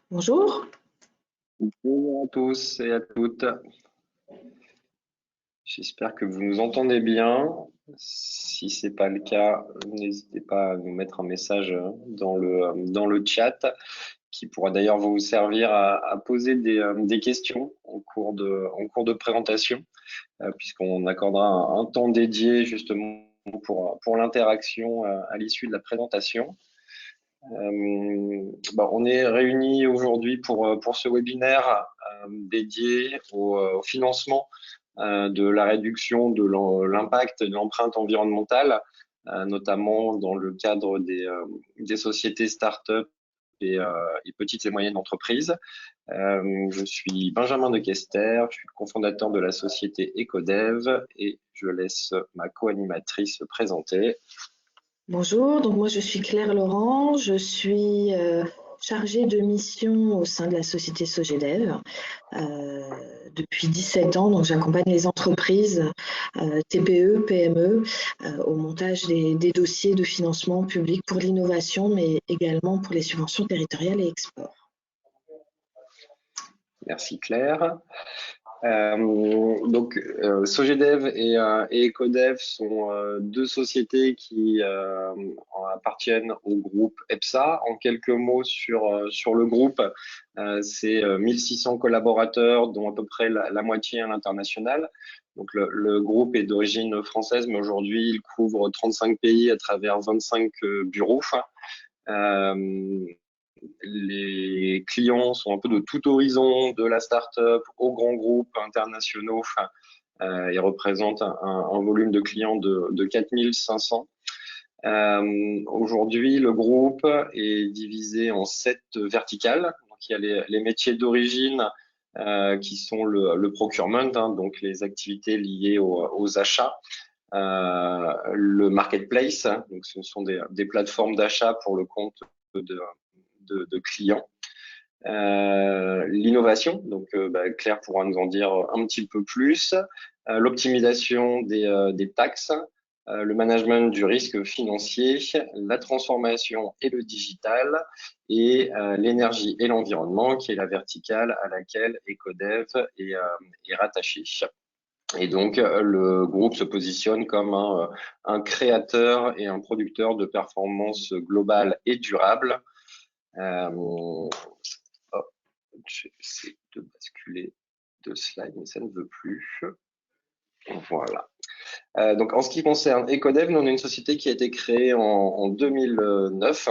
Bonjour. Bonjour à tous et à toutes. J'espère que vous nous entendez bien. Si ce n'est pas le cas, n'hésitez pas à nous mettre un message dans le chat qui pourra d'ailleurs vous servir à poser des questions en cours de présentation, puisqu'on accordera un temps dédié justement pour l'interaction à l'issue de la présentation. On est réunis aujourd'hui pour ce webinaire dédié au financement de la réduction de l'impact et de l'empreinte environnementale, notamment dans le cadre des sociétés start-up et petites et moyennes entreprises. Je suis Benjamin de Kester, je suis cofondateur de la société Ecodev et je laisse ma co-animatrice se présenter. Bonjour, donc moi je suis Claire Laurent, je suis chargée de mission au sein de la société Sogedev depuis 17 ans. Donc j'accompagne les entreprises TPE, PME au montage des dossiers de financement public pour l'innovation, mais également pour les subventions territoriales et export. Merci Claire. Sogedev et Ecodev sont deux sociétés qui appartiennent au groupe EPSA. En quelques mots sur le groupe, c'est 1600 collaborateurs, dont à peu près la moitié à l'international. Donc le groupe est d'origine française, mais aujourd'hui il couvre 35 pays à travers 25 bureaux. Les clients sont un peu de tout horizon, de la start-up aux grands groupes internationaux. Ils représentent un volume de clients de 4500. Aujourd'hui, le groupe est divisé en 7 verticales. Donc, il y a les métiers d'origine qui sont le procurement, donc les activités liées aux achats. Le marketplace, donc ce sont des plateformes d'achat pour le compte de clients. L'innovation, donc Claire pourra nous en dire un petit peu plus. L'optimisation des taxes, le management du risque financier, la transformation et le digital, et l'énergie et l'environnement, qui est la verticale à laquelle Ecodev est rattaché. Et donc, le groupe se positionne comme un créateur et un producteur de performance globale et durable. J'essaie de basculer de slide, mais ça ne veut plus. Voilà. Donc, en ce qui concerne Ecodev, nous, on est une société qui a été créée en 2009.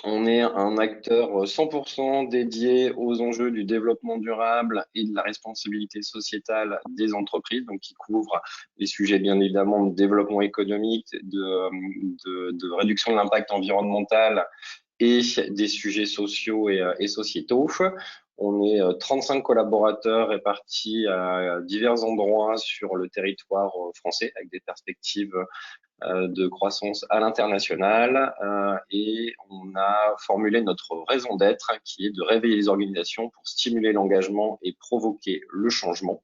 On est un acteur 100% dédié aux enjeux du développement durable et de la responsabilité sociétale des entreprises, donc qui couvre les sujets bien évidemment de développement économique, de réduction de l'impact environnemental et des sujets sociaux et sociétaux. On est 35 collaborateurs répartis à divers endroits sur le territoire français avec des perspectives de croissance à l'international et on a formulé notre raison d'être qui est de réveiller les organisations pour stimuler l'engagement et provoquer le changement.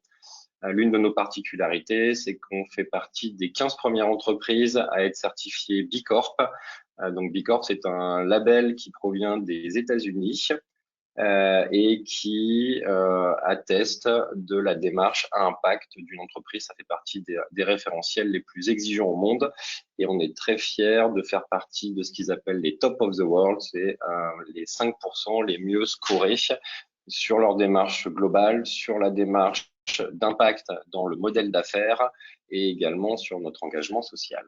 L'une de nos particularités, c'est qu'on fait partie des 15 premières entreprises à être certifiées B Corp. Donc B Corp, c'est un label qui provient des États-Unis et qui atteste de la démarche à impact d'une entreprise. Ça fait partie des référentiels les plus exigeants au monde et on est très fiers de faire partie de ce qu'ils appellent les top of the world, c'est les 5% les mieux scorés sur leur démarche globale, sur la démarche d'impact dans le modèle d'affaires et également sur notre engagement social.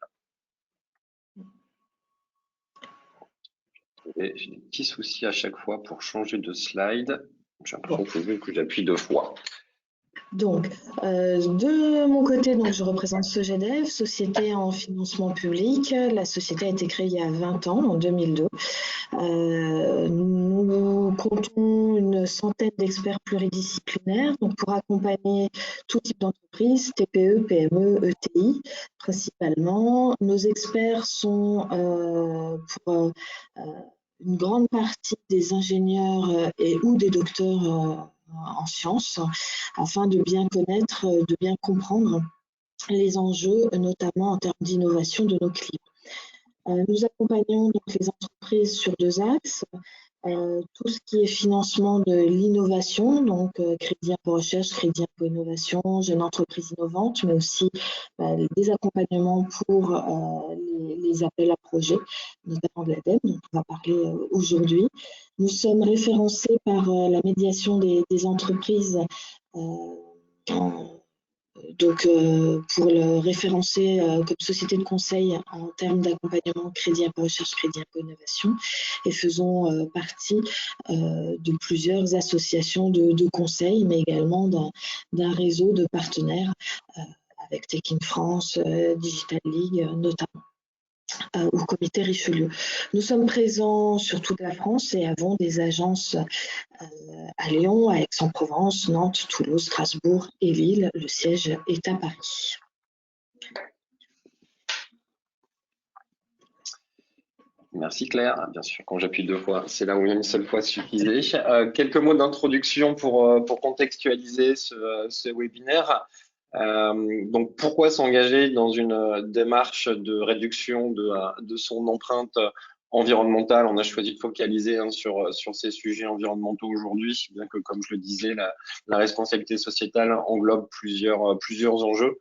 J'ai des petits soucis à chaque fois pour changer de slide. J'ai l'impression que j'appuie 2 fois. Donc, de mon côté, donc, je représente Sogedev, société en financement public. La société a été créée il y a 20 ans, en 2002. Nous comptons une centaine d'experts pluridisciplinaires donc pour accompagner tout type d'entreprise, TPE, PME, ETI principalement. Nos experts sont pour une grande partie des ingénieurs et ou des docteurs en sciences, afin de bien connaître, de bien comprendre les enjeux, notamment en termes d'innovation de nos clients. Nous accompagnons donc les entreprises sur 2 axes. tout ce qui est financement de l'innovation, donc crédit impôt recherche, crédit impôt innovation, jeune entreprise innovante, mais aussi des accompagnements pour les appels à projets, notamment de l'ADEME, dont on va parler aujourd'hui. Nous sommes référencés par la médiation des entreprises donc, pour le référencer comme société de conseil en termes d'accompagnement crédit impôt recherche, crédit impôt innovation, et faisons partie de plusieurs associations de conseil, mais également d'un réseau de partenaires avec Tech in France, Digital League notamment. Au comité Richelieu. Nous sommes présents sur toute la France et avons des agences à Lyon, à Aix-en-Provence, Nantes, Toulouse, Strasbourg et Lille. Le siège est à Paris. Merci Claire. Bien sûr, quand j'appuie 2 fois, c'est là où une seule fois suffisait. Quelques mots d'introduction pour contextualiser ce webinaire. Donc, pourquoi s'engager dans une démarche de réduction de son empreinte environnementale? On a choisi de focaliser sur ces sujets environnementaux aujourd'hui, bien que, comme je le disais, la responsabilité sociétale englobe plusieurs enjeux.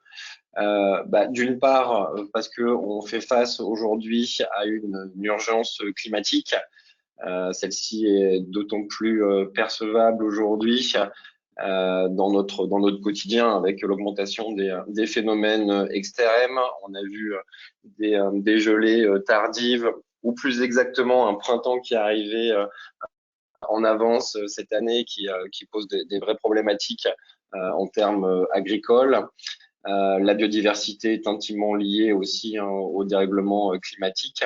D'une part, parce qu'on fait face aujourd'hui à une urgence climatique. Celle-ci est d'autant plus percevable aujourd'hui dans notre quotidien avec l'augmentation des phénomènes extrêmes. On a vu des gelées tardives, ou plus exactement un printemps qui est arrivé en avance cette année, qui pose des vraies problématiques en termes agricoles. La biodiversité est intimement liée aussi au dérèglement climatique.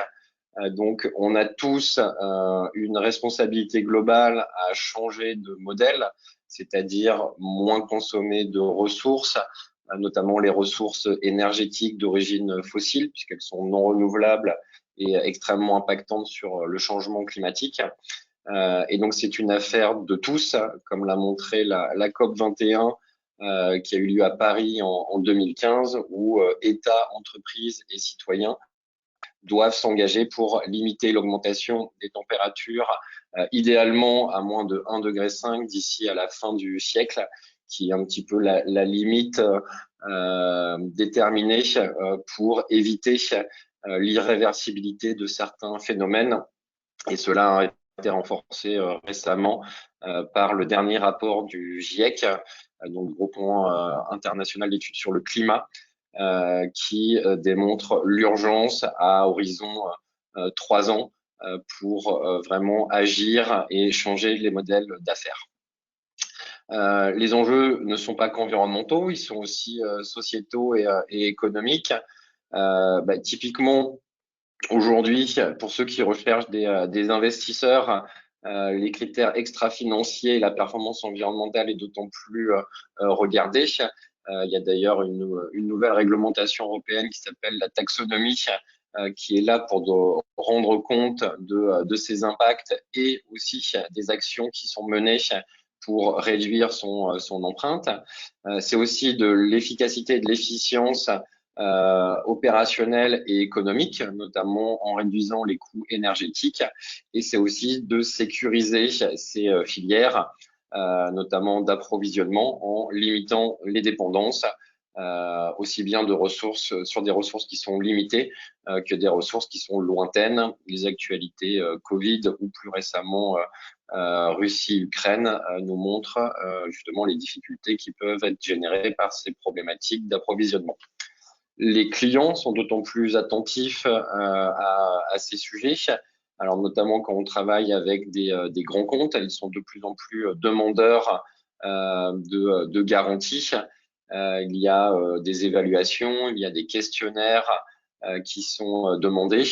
Donc, on a tous une responsabilité globale à changer de modèle, c'est-à-dire moins consommer de ressources, notamment les ressources énergétiques d'origine fossile, puisqu'elles sont non renouvelables et extrêmement impactantes sur le changement climatique. Et donc, c'est une affaire de tous, comme l'a montré la COP 21, qui a eu lieu à Paris en 2015, où États, entreprises et citoyens doivent s'engager pour limiter l'augmentation des températures, idéalement à moins de 1,5 degré d'ici à la fin du siècle, qui est un petit peu la limite déterminée pour éviter l'irréversibilité de certains phénomènes. Et cela a été renforcé récemment par le dernier rapport du GIEC, donc le groupement international d'études sur le climat, qui démontre l'urgence à horizon 3 ans pour vraiment agir et changer les modèles d'affaires. Les enjeux ne sont pas qu'environnementaux, ils sont aussi sociétaux et économiques. Typiquement, aujourd'hui, pour ceux qui recherchent des investisseurs, les critères extra-financiers et la performance environnementale est d'autant plus regardée. Il y a d'ailleurs une nouvelle réglementation européenne qui s'appelle la taxonomie, qui est là pour rendre compte de ces impacts et aussi des actions qui sont menées pour réduire son empreinte. C'est aussi de l'efficacité et de l'efficience opérationnelle et économique, notamment en réduisant les coûts énergétiques. Et c'est aussi de sécuriser ces filières, notamment d'approvisionnement, en limitant les dépendances, aussi bien de ressources sur des ressources qui sont limitées que des ressources qui sont lointaines. Les actualités Covid ou plus récemment Russie-Ukraine nous montrent justement les difficultés qui peuvent être générées par ces problématiques d'approvisionnement. Les clients sont d'autant plus attentifs à ces sujets. Alors notamment quand on travaille avec des grands comptes, ils sont de plus en plus demandeurs de garanties. Il y a des évaluations, il y a des questionnaires qui sont demandés.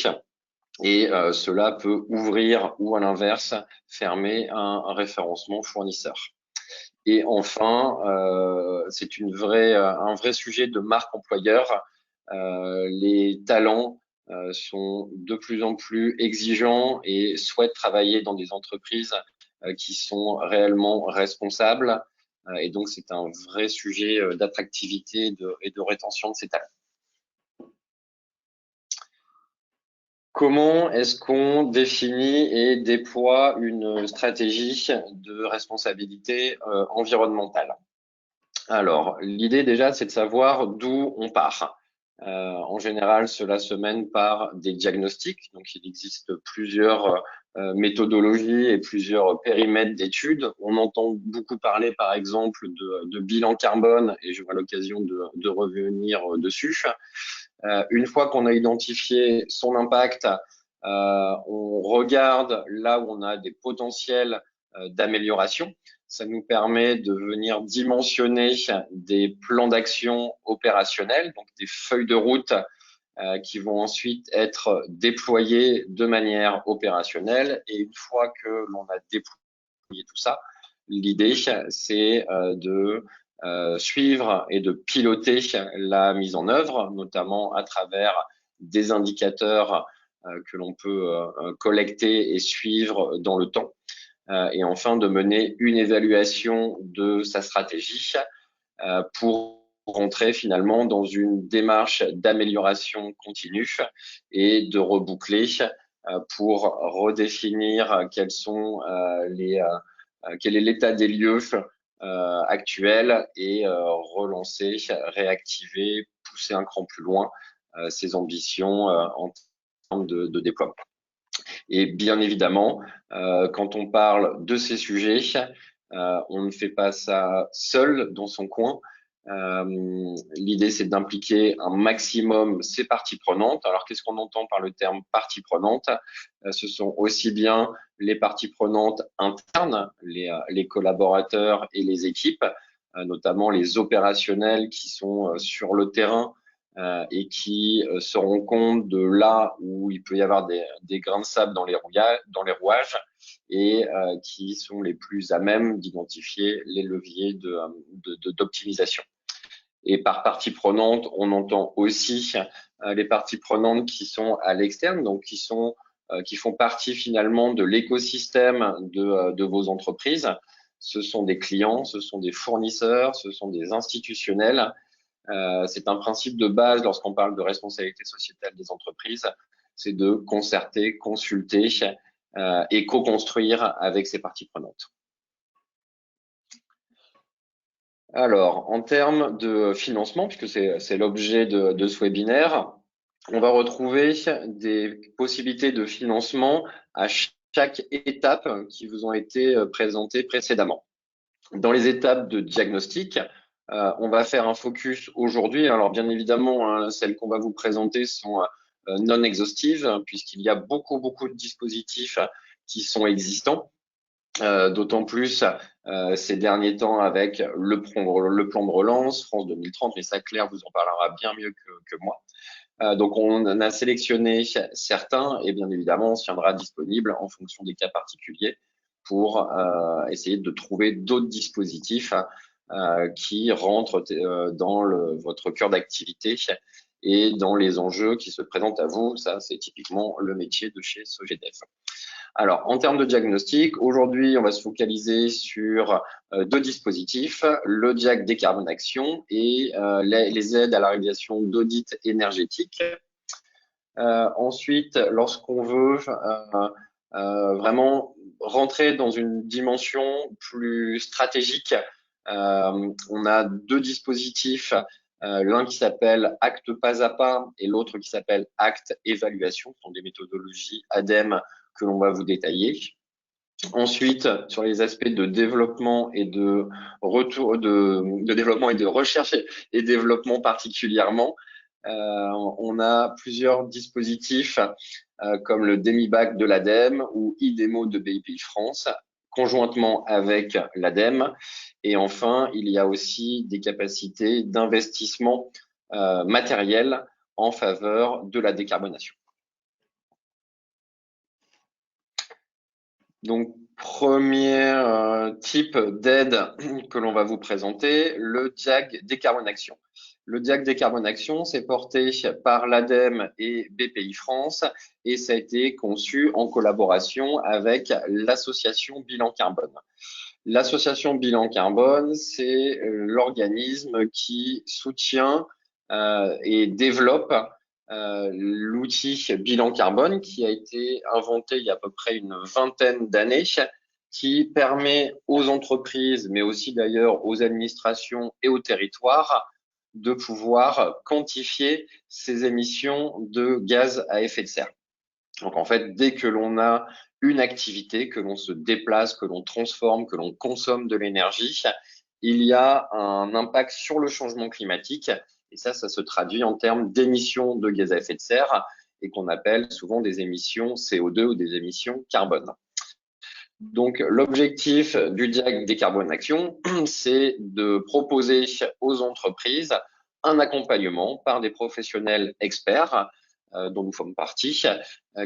Et cela peut ouvrir ou à l'inverse fermer un référencement fournisseur. Et enfin, c'est un vrai sujet de marque employeur. Les talents sont de plus en plus exigeants et souhaitent travailler dans des entreprises qui sont réellement responsables. Et donc, c'est un vrai sujet d'attractivité et de rétention de ces talents. comment est-ce qu'on définit et déploie une stratégie de responsabilité environnementale? Alors, l'idée déjà, c'est de savoir d'où on part. En général, cela se mène par des diagnostics. Donc, il existe plusieurs méthodologies et plusieurs périmètres d'études. On entend beaucoup parler, par exemple, de bilan carbone, et j'aurai l'occasion de revenir dessus. Une fois qu'on a identifié son impact, on regarde là où on a des potentiels d'amélioration. Ça nous permet de venir dimensionner des plans d'action opérationnels, donc des feuilles de route qui vont ensuite être déployées de manière opérationnelle. Et une fois que l'on a déployé tout ça, l'idée, c'est de suivre et de piloter la mise en œuvre, notamment à travers des indicateurs que l'on peut collecter et suivre dans le temps. Et enfin, de mener une évaluation de sa stratégie pour rentrer finalement dans une démarche d'amélioration continue et de reboucler pour redéfinir quels sont quel est l'état des lieux actuel et relancer, réactiver, pousser un cran plus loin ses ambitions en termes de déploiement. Et bien évidemment, quand on parle de ces sujets, on ne fait pas ça seul dans son coin. L'idée, c'est d'impliquer un maximum ces parties prenantes. Alors, qu'est-ce qu'on entend par le terme parties prenantes? Ce sont aussi bien les parties prenantes internes, les collaborateurs et les équipes, notamment les opérationnels qui sont sur le terrain et qui se rendent compte de là où il peut y avoir des grains de sable dans les rouages et qui sont les plus à même d'identifier les leviers d'optimisation. Et par partie prenante, on entend aussi les parties prenantes qui sont à l'externe, donc qui font partie finalement de l'écosystème de vos entreprises. Ce sont des clients, ce sont des fournisseurs, ce sont des institutionnels. C'est un principe de base lorsqu'on parle de responsabilité sociétale des entreprises, c'est de concerter, consulter et co-construire avec ces parties prenantes. Alors, en termes de financement, puisque c'est l'objet de ce webinaire, on va retrouver des possibilités de financement à chaque étape qui vous ont été présentées précédemment. Dans les étapes de diagnostic, on va faire un focus aujourd'hui. Alors, bien évidemment, hein, celles qu'on va vous présenter sont non exhaustives, puisqu'il y a beaucoup de dispositifs qui sont existants. D'autant plus ces derniers temps avec le plan de relance, France 2030, mais ça, Claire vous en parlera bien mieux que moi. Donc, on en a sélectionné certains et bien évidemment, on se tiendra disponible en fonction des cas particuliers pour essayer de trouver d'autres dispositifs qui rentrent dans votre cœur d'activité et dans les enjeux qui se présentent à vous. Ça, c'est typiquement le métier de chez Sogedef. Alors, en termes de diagnostic, aujourd'hui, on va se focaliser sur deux dispositifs, le Diag Décarbonation et les aides à la réalisation d'audits énergétiques. Ensuite, lorsqu'on veut vraiment rentrer dans une dimension plus stratégique, on a deux dispositifs, l'un qui s'appelle Acte pas à pas et l'autre qui s'appelle Acte Évaluation. Ce sont des méthodologies ADEME que l'on va vous détailler. Ensuite, sur les aspects de développement et de développement et de recherche et développement particulièrement, on a plusieurs dispositifs comme le DemiBac de l'ADEME ou IDEMO de BPI France, conjointement avec l'ADEME. Et enfin, il y a aussi des capacités d'investissement matériel en faveur de la décarbonation. Donc, premier type d'aide que l'on va vous présenter, le Diag Décarbonation. Le Diag Décarbonation, c'est porté par l'ADEME et BPI France et ça a été conçu en collaboration avec l'association Bilan Carbone. L'association Bilan Carbone, c'est l'organisme qui soutient et développe l'outil bilan carbone qui a été inventé il y a à peu près une vingtaine d'années, qui permet aux entreprises, mais aussi d'ailleurs aux administrations et aux territoires, de pouvoir quantifier ces émissions de gaz à effet de serre. Donc en fait, dès que l'on a une activité, que l'on se déplace, que l'on transforme, que l'on consomme de l'énergie, il y a un impact sur le changement climatique. Et ça se traduit en termes d'émissions de gaz à effet de serre et qu'on appelle souvent des émissions CO2 ou des émissions carbone. Donc, l'objectif du DIAC Décarbone Action, c'est de proposer aux entreprises un accompagnement par des professionnels experts dont nous sommes partie,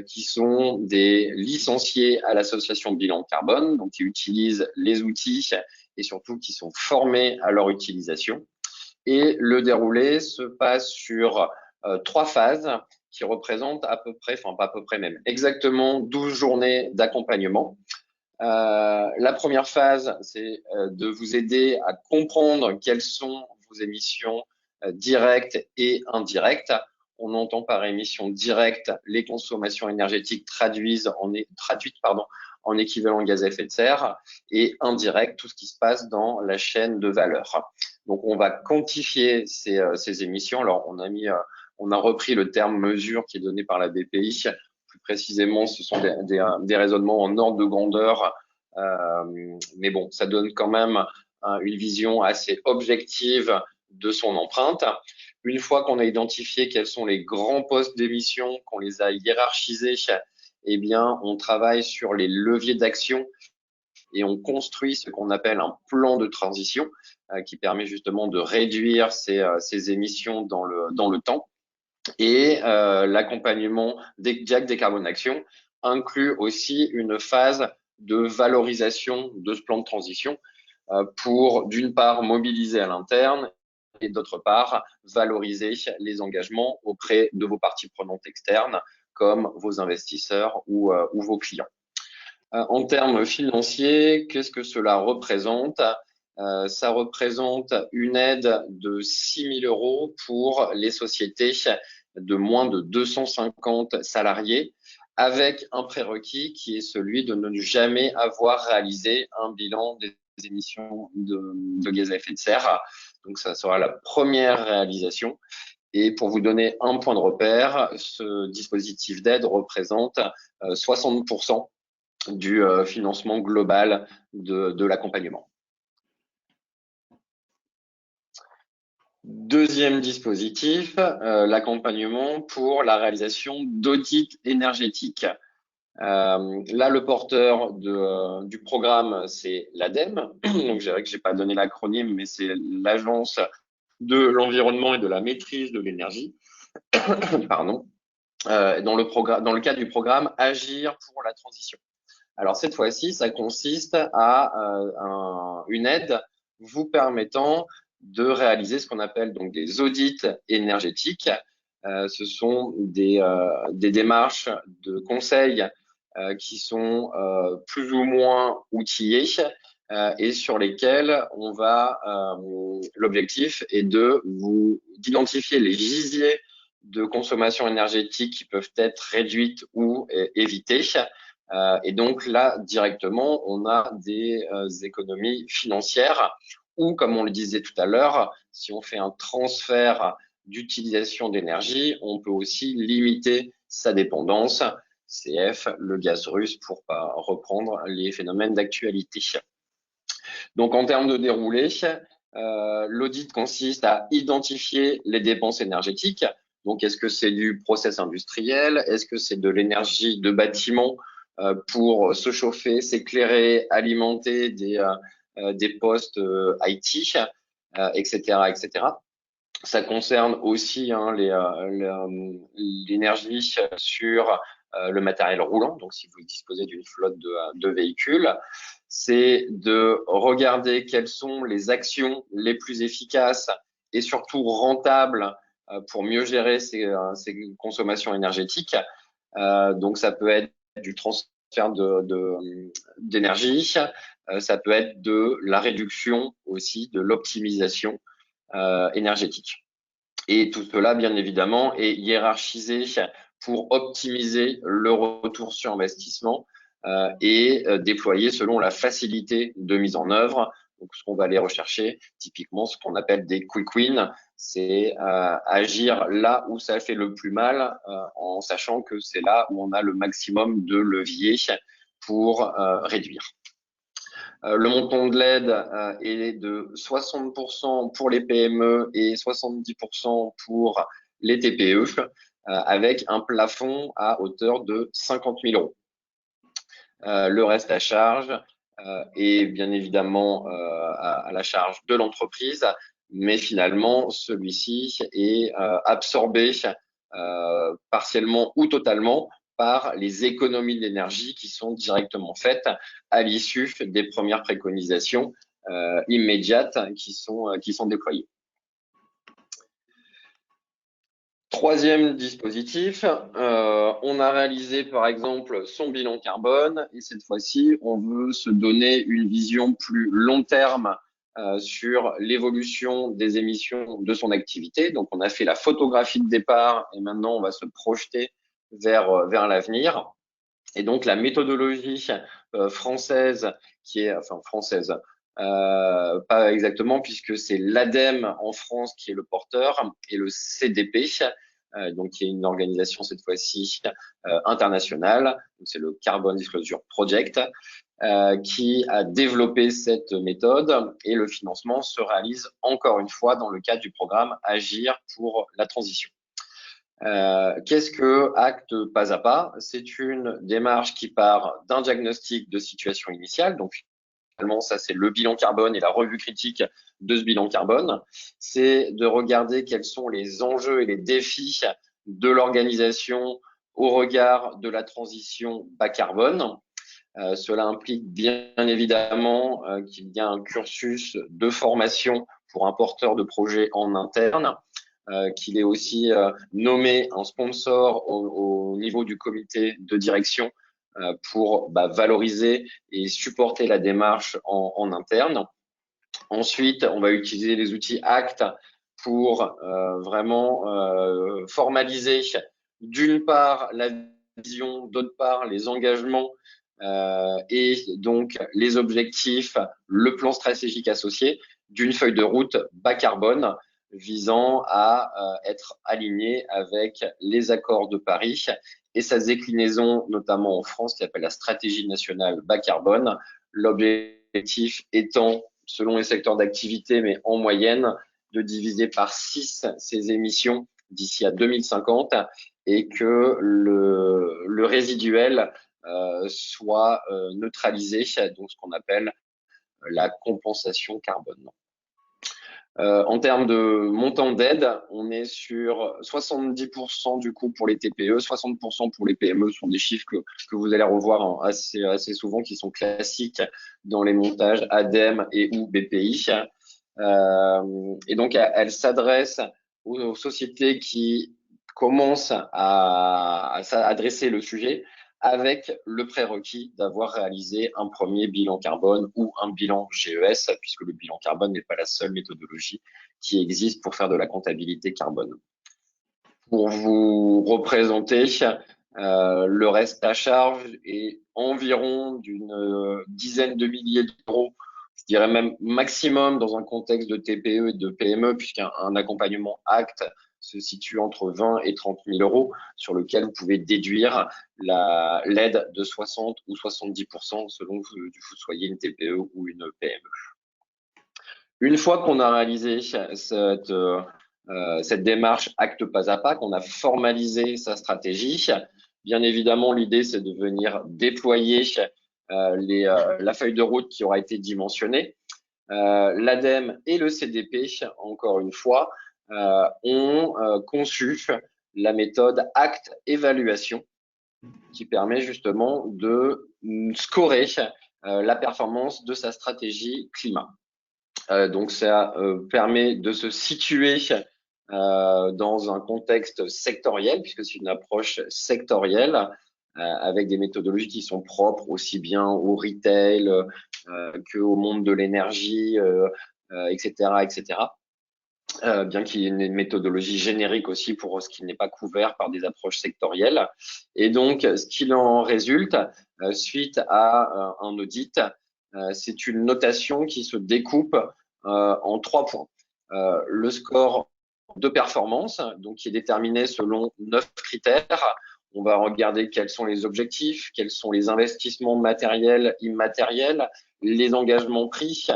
qui sont des licenciés à l'association Bilan Carbone, donc qui utilisent les outils et surtout qui sont formés à leur utilisation. Et le déroulé se passe sur 3 phases qui représentent à peu près, enfin pas à peu près même, exactement 12 journées d'accompagnement. La première phase, c'est de vous aider à comprendre quelles sont vos émissions directes et indirectes. On entend par émission directe les consommations énergétiques traduites en équivalent gaz à effet de serre, et indirect, tout ce qui se passe dans la chaîne de valeur. Donc, on va quantifier ces émissions. Alors, on a repris le terme mesure qui est donné par la BPI. Plus précisément, ce sont des raisonnements en ordre de grandeur, mais bon, ça donne quand même une vision assez objective de son empreinte. Une fois qu'on a identifié quels sont les grands postes d'émission, qu'on les a hiérarchisés, eh bien, on travaille sur les leviers d'action et on construit ce qu'on appelle un plan de transition qui permet justement de réduire ces émissions dans le temps. Et l'accompagnement des DIAC Décarbone Action inclut aussi une phase de valorisation de ce plan de transition pour, d'une part, mobiliser à l'interne et d'autre part, valoriser les engagements auprès de vos parties prenantes externes comme vos investisseurs ou vos clients. En termes financiers, qu'est-ce que cela représente? Ça représente une aide de 6 000 € pour les sociétés de moins de 250 salariés, avec un prérequis qui est celui de ne jamais avoir réalisé un bilan des émissions de gaz à effet de serre. Donc, ça sera la première réalisation. Et pour vous donner un point de repère, ce dispositif d'aide représente 60% du financement global de l'accompagnement. Deuxième dispositif, l'accompagnement pour la réalisation d'audits énergétiques. Là, le porteur du programme, c'est l'ADEME. Donc, je dirais que j'ai pas donné l'acronyme, mais c'est l'Agence de l'environnement et de la maîtrise de l'énergie. Pardon. Dans le cadre du programme Agir pour la transition. Alors, cette fois-ci, ça consiste à une aide vous permettant de réaliser ce qu'on appelle donc des audits énergétiques. Ce sont des démarches de conseil qui sont plus ou moins outillées et sur lesquelles l'objectif est d'identifier les visiers de consommation énergétique qui peuvent être réduites ou évitées. Et donc là, directement, on a des économies financières ou, comme on le disait tout à l'heure, si on fait un transfert d'utilisation d'énergie, on peut aussi limiter sa dépendance, CF, le gaz russe, pour pas reprendre les phénomènes d'actualité. Donc, en termes de déroulé, l'audit consiste à identifier les dépenses énergétiques. Donc, est-ce que c'est du process industriel? Est-ce que c'est de l'énergie de bâtiment pour se chauffer, s'éclairer, alimenter des postes IT, etc., etc. Ça concerne aussi l'énergie sur le matériel roulant. Donc, si vous disposez d'une flotte de véhicules, c'est de regarder quelles sont les actions les plus efficaces et surtout rentables pour mieux gérer ces consommations énergétiques. Donc, ça peut être du transfert d'énergie, ça peut être de la réduction aussi, de l'optimisation énergétique. Et tout cela, bien évidemment, est hiérarchisé pour optimiser le retour sur investissement et déployé selon la facilité de mise en œuvre. Donc, ce qu'on va aller rechercher, typiquement, ce qu'on appelle des quick wins, c'est agir là où ça fait le plus mal, en sachant que c'est là où on a le maximum de levier pour réduire. Le montant de l'aide est de 60% pour les PME et 70% pour les TPE, avec un plafond à hauteur de 50 000 euros. Le reste à charge est bien évidemment à la charge de l'entreprise, mais finalement, celui-ci est absorbé partiellement ou totalement par les économies d'énergie qui sont directement faites à l'issue des premières préconisations immédiates qui sont déployées. Troisième dispositif, on a réalisé par exemple son bilan carbone et cette fois-ci, on veut se donner une vision plus long terme sur l'évolution des émissions de son activité. Donc, on a fait la photographie de départ et maintenant, on va se projeter vers l'avenir. Et donc, la méthodologie française, française, pas exactement, puisque c'est l'ADEME en France qui est le porteur et le CDP, donc qui est une organisation cette fois-ci internationale, c'est le Carbon Disclosure Project, qui a développé cette méthode et le financement se réalise encore une fois dans le cadre du programme Agir pour la transition. Qu'est-ce que Acte pas à pas? C'est une démarche qui part d'un diagnostic de situation initiale, donc finalement ça c'est le bilan carbone et la revue critique de ce bilan carbone. C'est de regarder quels sont les enjeux et les défis de l'organisation au regard de la transition bas carbone. Cela implique bien évidemment qu'il y a un cursus de formation pour un porteur de projet en interne, qu'il est aussi nommé un sponsor au niveau du comité de direction pour valoriser et supporter la démarche en interne. Ensuite, on va utiliser les outils ACT pour vraiment formaliser d'une part la vision, d'autre part les engagements et donc les objectifs, le plan stratégique associé d'une feuille de route bas carbone visant à être aligné avec les accords de Paris et sa déclinaison, notamment en France, qui s'appelle la stratégie nationale bas carbone. L'objectif étant, selon les secteurs d'activité, mais en moyenne, de diviser par 6 ces émissions d'ici à 2050 et que le résiduel soit neutralisé, donc ce qu'on appelle la compensation carbone. En termes de montant d'aide, on est sur 70% du coup pour les TPE, 60% pour les PME. Ce sont des chiffres que vous allez revoir assez souvent, qui sont classiques dans les montages ADEME et ou BPI. Et donc, elle s'adresse aux sociétés qui commencent à adresser le sujet avec le prérequis d'avoir réalisé un premier bilan carbone ou un bilan GES, puisque le bilan carbone n'est pas la seule méthodologie qui existe pour faire de la comptabilité carbone. Pour vous représenter, le reste à charge est environ d'une dizaine de milliers d'euros, je dirais même maximum dans un contexte de TPE et de PME, puisqu'un accompagnement ACT se situe entre 20 et 30 000 euros, sur lequel vous pouvez déduire l'aide de 60 ou 70% selon que vous soyez une TPE ou une PME. Une fois qu'on a réalisé cette démarche acte pas à pas, qu'on a formalisé sa stratégie, bien évidemment, l'idée, c'est de venir déployer la feuille de route qui aura été dimensionnée. L'ADEME et le CDP, encore une fois, ont conçu la méthode acte évaluation qui permet justement de scorer la performance de sa stratégie climat. Donc, ça permet de se situer dans un contexte sectoriel, puisque c'est une approche sectorielle avec des méthodologies qui sont propres aussi bien au retail qu'au monde de l'énergie, etc., etc. bien qu'il y ait une méthodologie générique aussi pour ce qui n'est pas couvert par des approches sectorielles. Et donc, ce qu'il en résulte, suite à un audit, c'est une notation qui se découpe en 3 points. Le score de performance, donc qui est déterminé selon 9 critères. On va regarder quels sont les objectifs, quels sont les investissements matériels, immatériels, les engagements pris,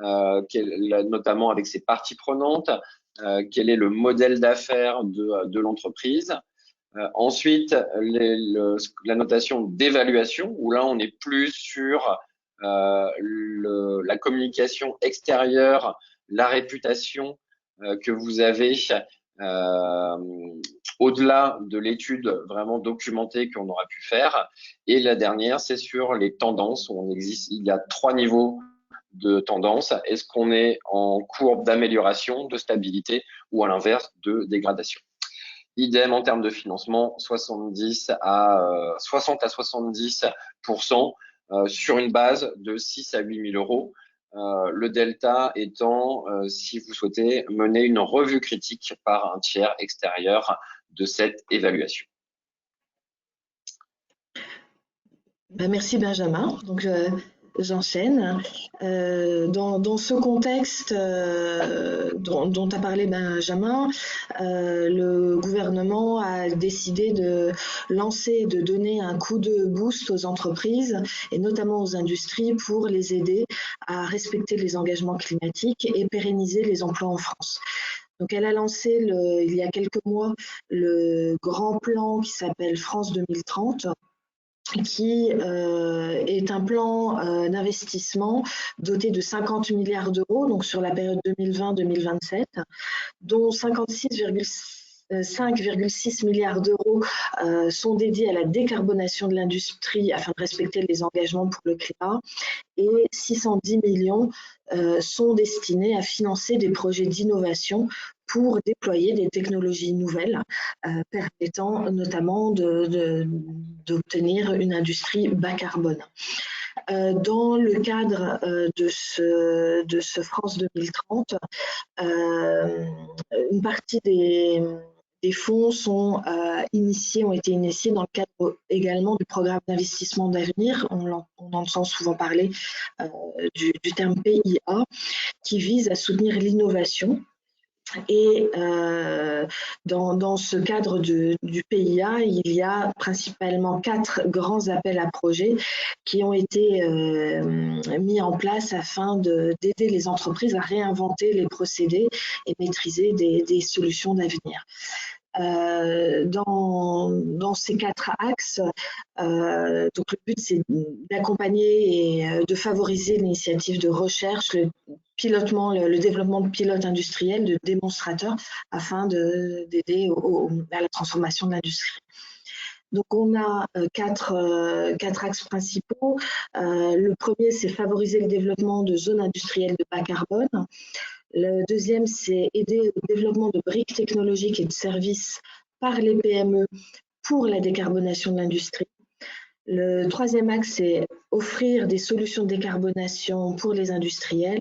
notamment avec ses parties prenantes, quel est le modèle d'affaires de l'entreprise. Ensuite, la notation d'évaluation, où là, on est plus sur la communication extérieure, la réputation que vous avez au-delà de l'étude vraiment documentée qu'on aura pu faire. Et la dernière, c'est sur les tendances, où il y a 3 niveaux de tendance. Est-ce qu'on est en courbe d'amélioration, de stabilité, ou à l'inverse, de dégradation? Idem en termes de financement, 60 à 70% sur une base de 6 à 8 000 euros. Le delta étant, si vous souhaitez, mener une revue critique par un tiers extérieur de cette évaluation. Merci Benjamin. Donc, j'enchaîne. Dans ce contexte dont a parlé Benjamin, le gouvernement a décidé de lancer, de donner un coup de boost aux entreprises et notamment aux industries pour les aider à respecter les engagements climatiques et pérenniser les emplois en France. Donc, elle a lancé il y a quelques mois le grand plan qui s'appelle France 2030, qui est un plan d'investissement doté de 50 milliards d'euros, donc sur la période 2020-2027, dont 5,6 milliards d'euros sont dédiés à la décarbonation de l'industrie afin de respecter les engagements pour le climat, et 610 millions sont destinés à financer des projets d'innovation pour déployer des technologies nouvelles permettant notamment d'obtenir une industrie bas carbone. Dans le cadre de ce France 2030, une partie des fonds ont été initiés dans le cadre également du programme d'investissement d'avenir. On entend souvent parler du terme PIA, qui vise à soutenir l'innovation. Et dans ce cadre du PIA, il y a principalement 4 grands appels à projets qui ont été mis en place afin d'aider les entreprises à réinventer les procédés et maîtriser des solutions d'avenir. Dans ces 4 axes, donc le but c'est d'accompagner et de favoriser l'initiative de recherche, le développement de pilotes industriels, de démonstrateurs, afin d'aider à la transformation de l'industrie. Donc, on a 4 axes principaux. Le premier, c'est favoriser le développement de zones industrielles de bas carbone. Le deuxième, c'est aider au développement de briques technologiques et de services par les PME pour la décarbonation de l'industrie. Le troisième axe, c'est offrir des solutions de décarbonation pour les industriels.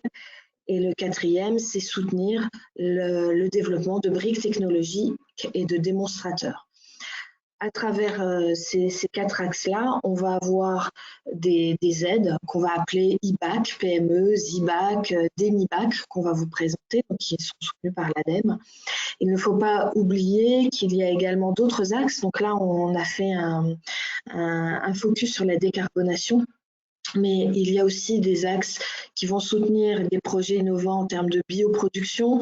Et le quatrième, c'est soutenir le développement de briques technologiques et de démonstrateurs. À travers ces 4 axes-là, on va avoir des aides qu'on va appeler IBAC, PME, ZIBAC, DEMIBAC, qu'on va vous présenter, donc qui sont soutenus par l'ADEME. Il ne faut pas oublier qu'il y a également d'autres axes. Donc là, on a fait un focus sur la décarbonation. Mais il y a aussi des axes qui vont soutenir des projets innovants en termes de bioproduction,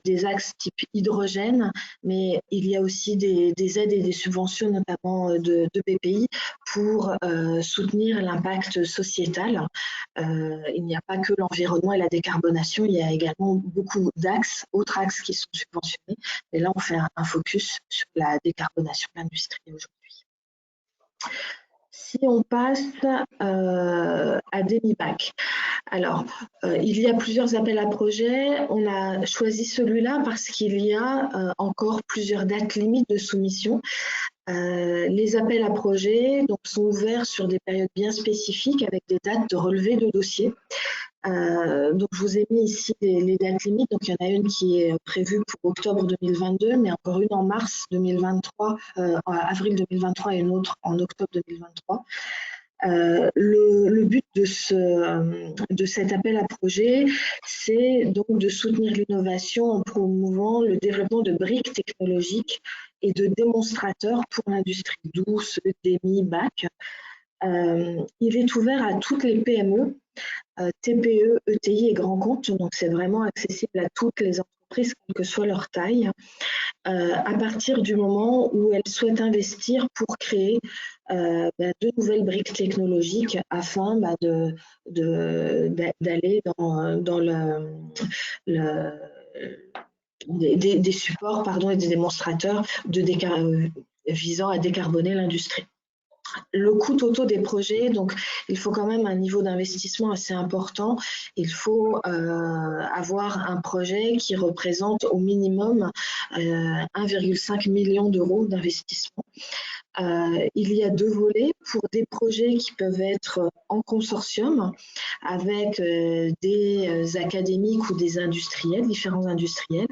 des axes type hydrogène, mais il y a aussi des aides et des subventions, notamment de BPI, pour soutenir l'impact sociétal. Il n'y a pas que l'environnement et la décarbonation, il y a également beaucoup d'axes, autres axes qui sont subventionnés. Et là, on fait un focus sur la décarbonation de l'industrie aujourd'hui. Si on passe à DEMIBAC, alors il y a plusieurs appels à projets. On a choisi celui-là parce qu'il y a encore plusieurs dates limites de soumission. Les appels à projets donc, sont ouverts sur des périodes bien spécifiques avec des dates de relevé de dossier. Donc, je vous ai mis ici les dates limites. Donc, il y en a une qui est prévue pour octobre 2022, mais encore une en mars 2023, en avril 2023 et une autre en octobre 2023. Le but de cet appel à projet, c'est donc de soutenir l'innovation en promouvant le développement de briques technologiques et de démonstrateurs pour l'industrie douce, DEMI, BAC. Il est ouvert à toutes les PME, TPE, ETI et grands comptes, donc c'est vraiment accessible à toutes les entreprises, quelle que soit leur taille, à partir du moment où elles souhaitent investir pour créer de nouvelles briques technologiques afin d'aller dans des supports et des démonstrateurs visant à décarboner l'industrie. Le coût total des projets, donc il faut quand même un niveau d'investissement assez important. Il faut avoir un projet qui représente au minimum 1,5 million d'euros d'investissement. Il y a deux volets pour des projets qui peuvent être en consortium avec des académiques ou des industriels, différents industriels,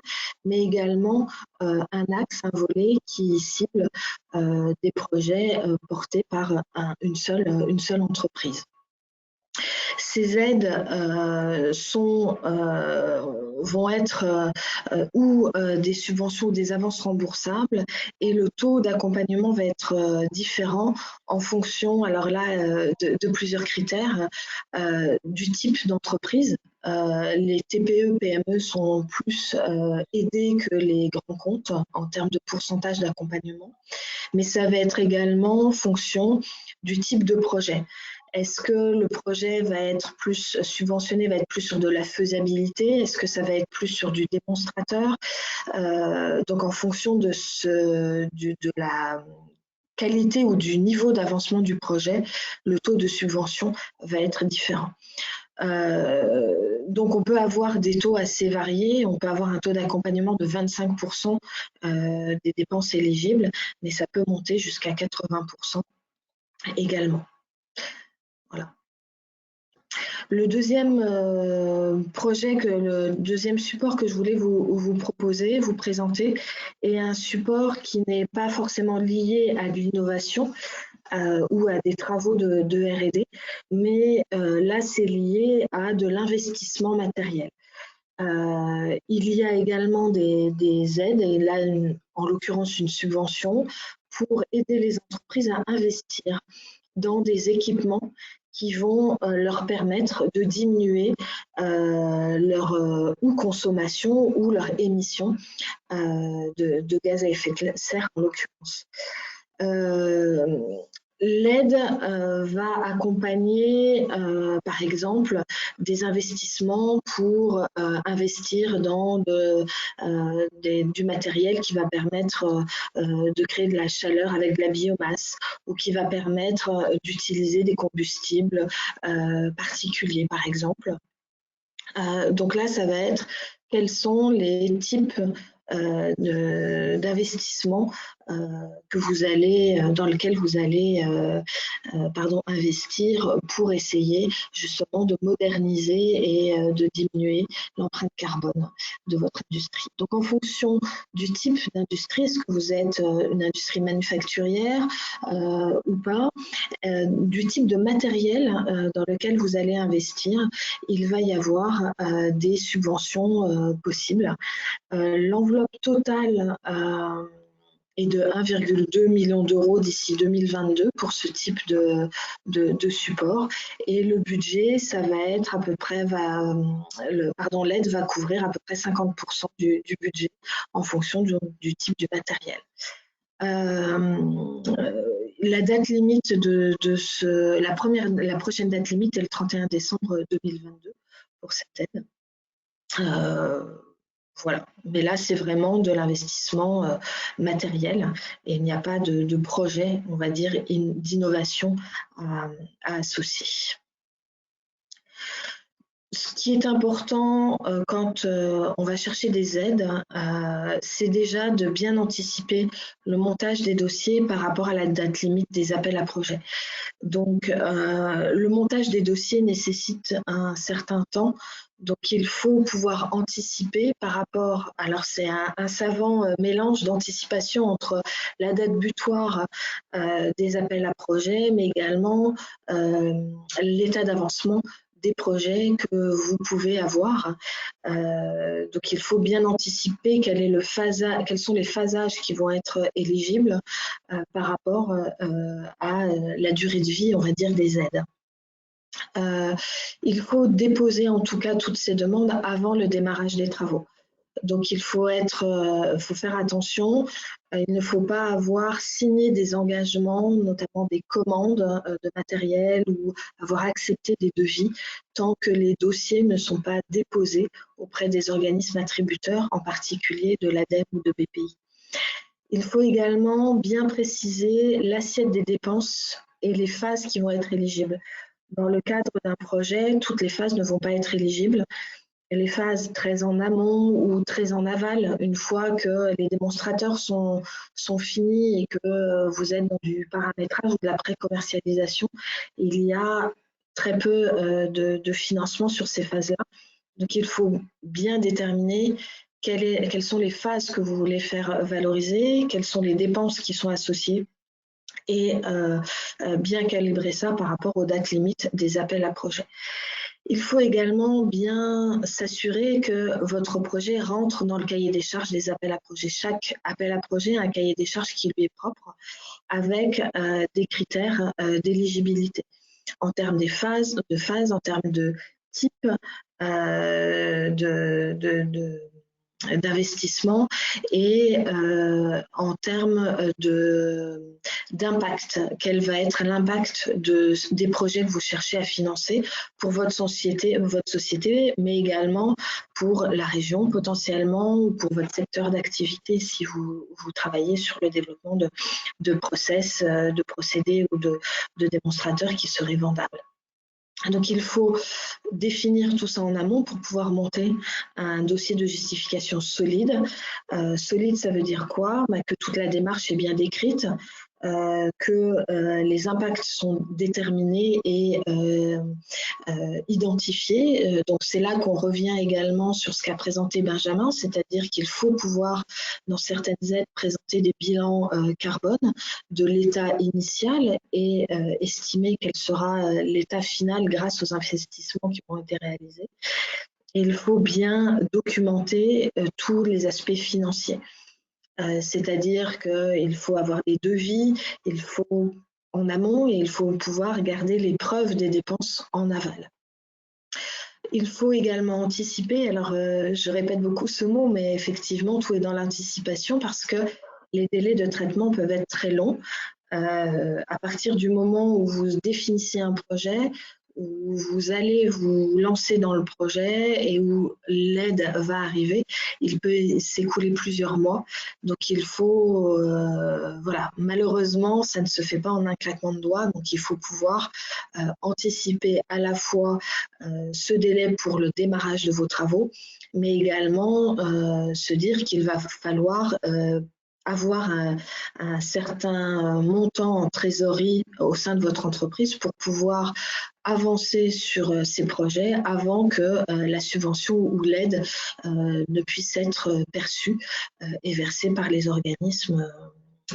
mais également un axe, un volet qui cible des projets portés par une seule entreprise. Ces aides vont être ou des subventions ou des avances remboursables, et le taux d'accompagnement va être différent en fonction, alors là, de plusieurs critères, du type d'entreprise. Les TPE, PME sont plus aidés que les grands comptes en termes de pourcentage d'accompagnement, mais ça va être également en fonction du type de projet. Est-ce que le projet va être plus subventionné, va être plus sur de la faisabilité? Est-ce que ça va être plus sur du démonstrateur? Donc, en fonction de la qualité ou du niveau d'avancement du projet, le taux de subvention va être différent. Donc, on peut avoir des taux assez variés. On peut avoir un taux d'accompagnement de 25% des dépenses éligibles, mais ça peut monter jusqu'à 80% également. Voilà. Le deuxième le deuxième support que je voulais vous proposer, vous présenter, est un support qui n'est pas forcément lié à de l'innovation ou à des travaux de R&D, mais là, c'est lié à de l'investissement matériel. Il y a également des aides, et là, en l'occurrence, une subvention pour aider les entreprises à investir dans des équipements qui vont leur permettre de diminuer leur ou consommation ou leur émission de gaz à effet de serre en l'occurrence. L'aide va accompagner, par exemple, des investissements pour investir dans du matériel qui va permettre de créer de la chaleur avec de la biomasse, ou qui va permettre d'utiliser des combustibles particuliers, par exemple. Donc là, ça va être quels sont les types d'investissements dans lesquels vous allez investir pour essayer justement de moderniser et de diminuer l'empreinte carbone de votre industrie. Donc, en fonction du type d'industrie, est-ce que vous êtes une industrie manufacturière ou pas, du type de matériel dans lequel vous allez investir, il va y avoir des subventions possibles. L'enveloppe totale est de 1,2 million d'euros d'ici 2022 pour ce type de support, et le budget, ça va être à peu près, l'aide va couvrir à peu près 50% du budget en fonction du type du matériel. La date limite la prochaine date limite est le 31 décembre 2022 pour cette aide. Voilà, mais là, c'est vraiment de l'investissement matériel, et il n'y a pas de projet, on va dire, d'innovation à associer. Ce qui est important quand on va chercher des aides, c'est déjà de bien anticiper le montage des dossiers par rapport à la date limite des appels à projets. Donc, le montage des dossiers nécessite un certain temps. Donc, il faut pouvoir anticiper par rapport. Alors, c'est un savant mélange d'anticipation entre la date butoir des appels à projets, mais également l'état d'avancement des projets que vous pouvez avoir. Donc, il faut bien anticiper quels sont les phasages qui vont être éligibles par rapport à la durée de vie, on va dire, des aides. Il faut déposer en tout cas toutes ces demandes avant le démarrage des travaux. Donc il faut faire attention. Il ne faut pas avoir signé des engagements, notamment des commandes de matériel ou avoir accepté des devis tant que les dossiers ne sont pas déposés auprès des organismes attributeurs, en particulier de l'ADEME ou de BPI. Il faut également bien préciser l'assiette des dépenses et les phases qui vont être éligibles. Dans le cadre d'un projet, toutes les phases ne vont pas être éligibles. Les phases très en amont ou très en aval, une fois que les démonstrateurs sont finis et que vous êtes dans du paramétrage ou de la pré-commercialisation, il y a très peu de financement sur ces phases-là. Donc, il faut bien déterminer quelles sont les phases que vous voulez faire valoriser, quelles sont les dépenses qui sont associées et bien calibrer ça par rapport aux dates limites des appels à projets. Il faut également bien s'assurer que votre projet rentre dans le cahier des charges des appels à projets. Chaque appel à projet a un cahier des charges qui lui est propre avec des critères d'éligibilité en termes de phases, en termes de type d'investissement et en termes d'impact. Quel va être l'impact des projets que vous cherchez à financer pour votre société, mais également pour la région potentiellement ou pour votre secteur d'activité si vous travaillez sur le développement de process, de procédés ou de démonstrateurs qui seraient vendables. Donc, il faut définir tout ça en amont pour pouvoir monter un dossier de justification solide. Solide, ça veut dire quoi? Que toute la démarche est bien décrite, que les impacts sont déterminés et identifiés. Donc, c'est là qu'on revient également sur ce qu'a présenté Benjamin, c'est-à-dire qu'il faut pouvoir, dans certaines aides, présenter des bilans carbone de l'état initial et estimer quel sera l'état final grâce aux investissements qui ont été réalisés. Et il faut bien documenter tous les aspects financiers. C'est-à-dire qu'il faut avoir des devis, il faut en amont et il faut pouvoir garder les preuves des dépenses en aval. Il faut également anticiper, alors je répète beaucoup ce mot, mais effectivement tout est dans l'anticipation parce que les délais de traitement peuvent être très longs. À partir du moment où vous définissez un projet, où vous allez vous lancer dans le projet et où l'aide va arriver, il peut s'écouler plusieurs mois. Donc il faut, voilà, malheureusement, ça ne se fait pas en un claquement de doigts, donc il faut pouvoir anticiper à la fois ce délai pour le démarrage de vos travaux, mais également se dire qu'il va falloir avoir un certain montant en trésorerie au sein de votre entreprise pour pouvoir avancer sur ces projets avant que la subvention ou l'aide ne puisse être perçue et versée par les organismes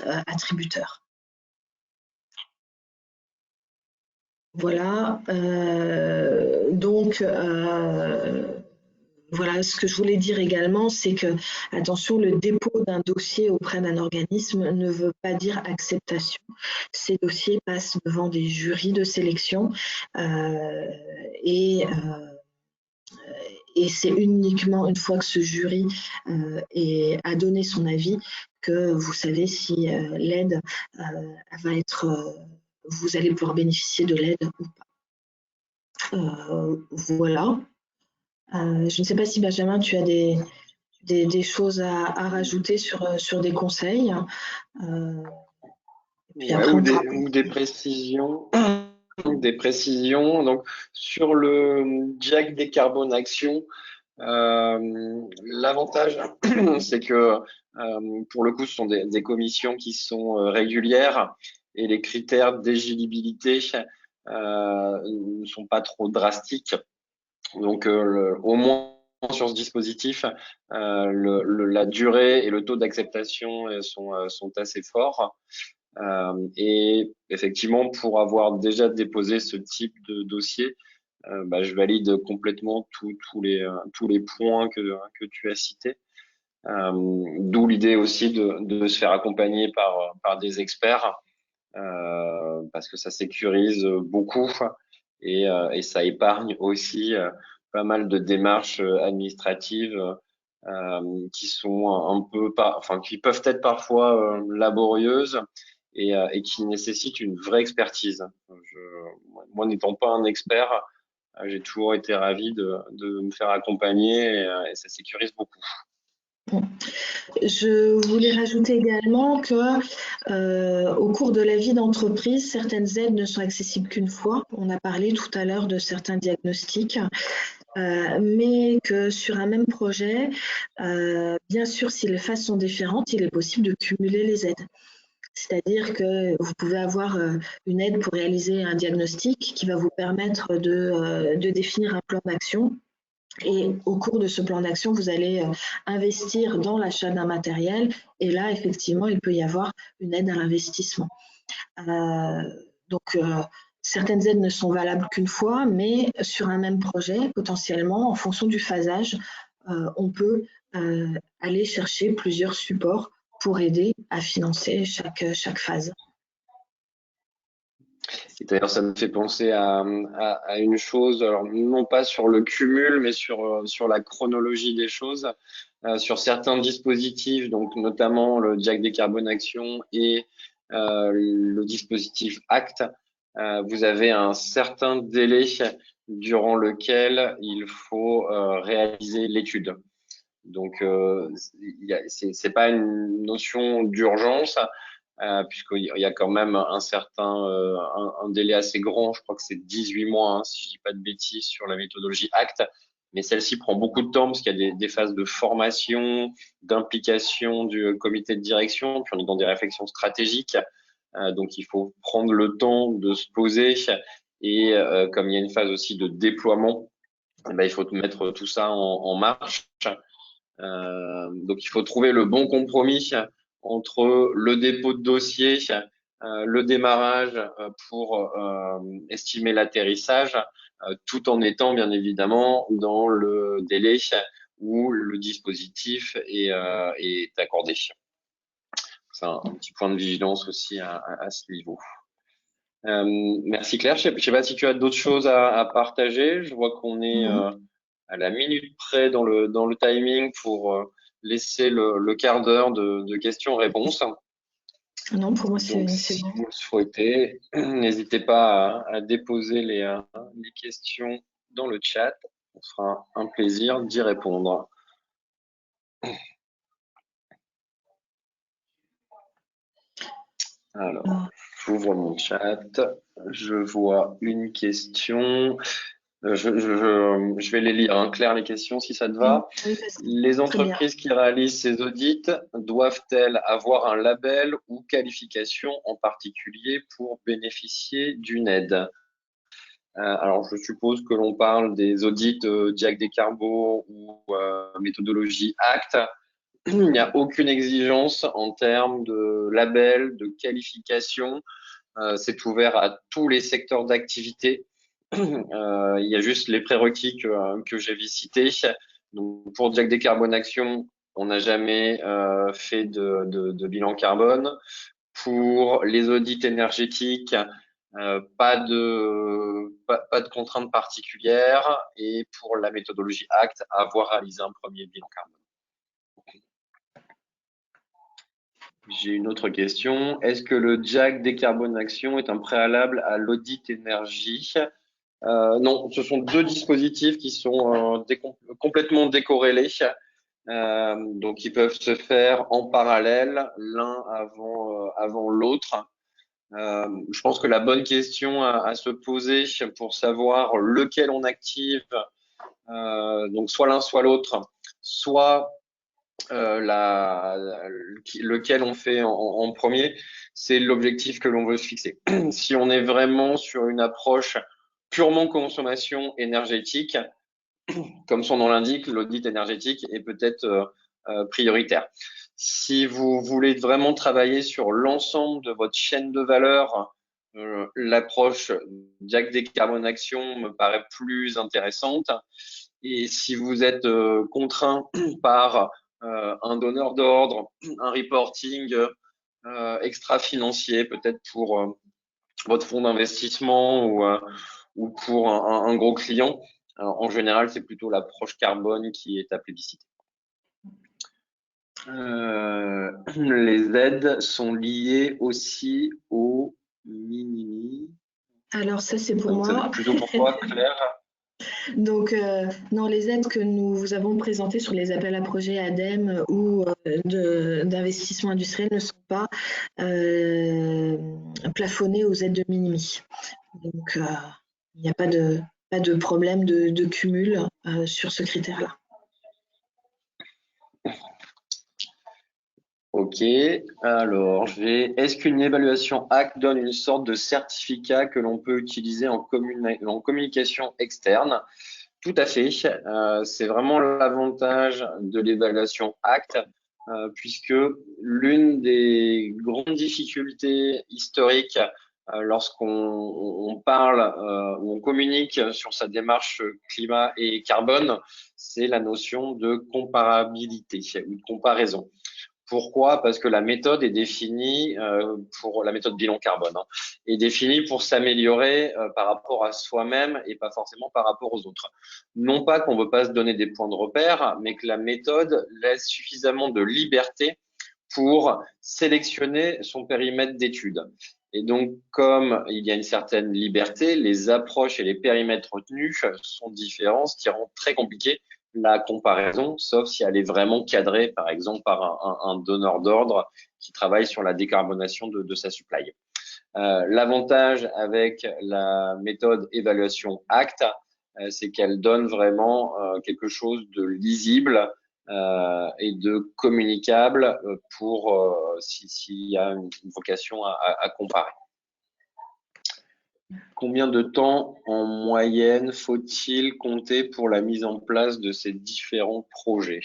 attributeurs. Voilà, donc voilà, ce que je voulais dire également, c'est que, attention, le dépôt d'un dossier auprès d'un organisme ne veut pas dire acceptation. Ces dossiers passent devant des jurys de sélection et c'est uniquement une fois que ce jury a donné son avis que vous savez si l'aide va être, vous allez pouvoir bénéficier de l'aide ou pas. Voilà. Je ne sais pas si Benjamin, tu as des choses à rajouter sur des conseils. Puis après, ou des précisions. des précisions. Donc, sur le Jack Décarbone Action, l'avantage, c'est que pour le coup, ce sont des commissions qui sont régulières et les critères d'éligibilité ne sont pas trop drastiques. Donc, au moins sur ce dispositif, la durée et le taux d'acceptation sont assez forts. Et effectivement, pour avoir déjà déposé ce type de dossier, je valide complètement tous les points que tu as cités. D'où l'idée aussi de se faire accompagner par des experts, parce que ça sécurise beaucoup et ça épargne aussi pas mal de démarches administratives qui sont un peu, enfin qui peuvent être parfois laborieuses et qui nécessitent une vraie expertise. Moi, n'étant pas un expert, j'ai toujours été ravi de me faire accompagner et ça sécurise beaucoup. Je voulais rajouter également que au cours de la vie d'entreprise, certaines aides ne sont accessibles qu'une fois. On a parlé tout à l'heure de certains diagnostics, mais que sur un même projet, bien sûr, si les phases sont différentes, il est possible de cumuler les aides. C'est-à-dire que vous pouvez avoir une aide pour réaliser un diagnostic qui va vous permettre de définir un plan d'action. Et au cours de ce plan d'action, vous allez investir dans l'achat d'un matériel. Et là, effectivement, il peut y avoir une aide à l'investissement. Donc, certaines aides ne sont valables qu'une fois, mais sur un même projet, potentiellement, en fonction du phasage, on peut aller chercher plusieurs supports pour aider à financer chaque phase. Et d'ailleurs, ça me fait penser à une chose, alors non pas sur le cumul, mais sur la chronologie des choses. Sur certains dispositifs, donc notamment le Jack Décarbone Action et le dispositif ACT, vous avez un certain délai durant lequel il faut réaliser l'étude. Donc, c'est pas une notion d'urgence, puisqu'il y a quand même un certain un délai assez grand, je crois que c'est 18 mois, hein, si je dis pas de bêtises, sur la méthodologie ACT, mais celle-ci prend beaucoup de temps parce qu'il y a des phases de formation, d'implication du comité de direction, puis on est dans des réflexions stratégiques, donc il faut prendre le temps de se poser et comme il y a une phase aussi de déploiement, il faut mettre tout ça en marche. Donc il faut trouver le bon compromis entre le dépôt de dossier, le démarrage pour estimer l'atterrissage, tout en étant bien évidemment dans le délai où le dispositif est accordé. C'est un petit point de vigilance aussi à ce niveau. Merci Claire. Je sais pas si tu as d'autres choses à partager. Je vois qu'on est à la minute près dans le timing pour laisser le quart d'heure de questions-réponses. Non, pour moi, c'est si bon. vous le souhaitez, n'hésitez pas à déposer les questions dans le chat. On fera un plaisir d'y répondre. Alors, j'ouvre mon chat. Je vois une question. Je vais les lire, hein. Claire, les questions, si ça te va. Oui, Les entreprises qui réalisent ces audits doivent-elles avoir un label ou qualification en particulier pour bénéficier d'une aide? Alors, je suppose que l'on parle des audits Jack Descarbo ou méthodologie ACT. Il n'y a aucune exigence en termes de label, de qualification. C'est ouvert à tous les secteurs d'activité. Il y a juste les prérequis que j'avais cités. Donc, pour Jack Décarbone Action, on n'a jamais fait de bilan carbone. Pour les audits énergétiques, pas de contraintes particulières. Et pour la méthodologie ACT, avoir réalisé un premier bilan carbone. J'ai une autre question. Est-ce que le Jack Décarbone Action est un préalable à l'audit énergie? Non, ce sont deux dispositifs qui sont complètement décorrélés. Donc, ils peuvent se faire en parallèle, l'un avant l'autre. Je pense que la bonne question à se poser pour savoir lequel on active, donc soit l'un soit l'autre, soit lequel on fait en premier, c'est l'objectif que l'on veut se fixer. Si on est vraiment sur une approche purement consommation énergétique, comme son nom l'indique, l'audit énergétique est peut-être prioritaire. Si vous voulez vraiment travailler sur l'ensemble de votre chaîne de valeur, l'approche Diag Décarbonation me paraît plus intéressante. Et si vous êtes contraint par un donneur d'ordre, un reporting extra-financier, peut-être pour votre fonds d'investissement ou pour un gros client, alors, en général, c'est plutôt l'approche carbone qui est à plébisciter. Les aides sont liées aussi au minimi. Alors ça, c'est pour Donc, ça va moi. être plutôt pour toi, Claire. Donc, non, les aides que nous vous avons présentées sur les appels à projets ADEME ou d'investissement industriel ne sont pas plafonnées aux aides de minimi. Donc, il n'y a pas de problème de cumul sur ce critère-là. Ok, alors est-ce qu'une évaluation ACT donne une sorte de certificat que l'on peut utiliser en communication externe? Tout à fait, c'est vraiment l'avantage de l'évaluation ACT, puisque l'une des grandes difficultés historiques lorsqu'on parle ou on communique sur sa démarche climat et carbone, c'est la notion de comparabilité ou de comparaison. Pourquoi? Parce que la méthode est définie pour la méthode bilan carbone, hein, est définie pour s'améliorer par rapport à soi-même et pas forcément par rapport aux autres. Non pas qu'on ne veut pas se donner des points de repère, mais que la méthode laisse suffisamment de liberté pour sélectionner son périmètre d'étude. Et donc, comme il y a une certaine liberté, les approches et les périmètres retenus sont différents, ce qui rend très compliqué la comparaison, sauf si elle est vraiment cadrée, par exemple, par un donneur d'ordre qui travaille sur la décarbonation de sa supply. L'avantage avec la méthode évaluation ACT, c'est qu'elle donne vraiment quelque chose de lisible et de communicable pour s'il y a une vocation à comparer. Combien de temps en moyenne faut-il compter pour la mise en place de ces différents projets?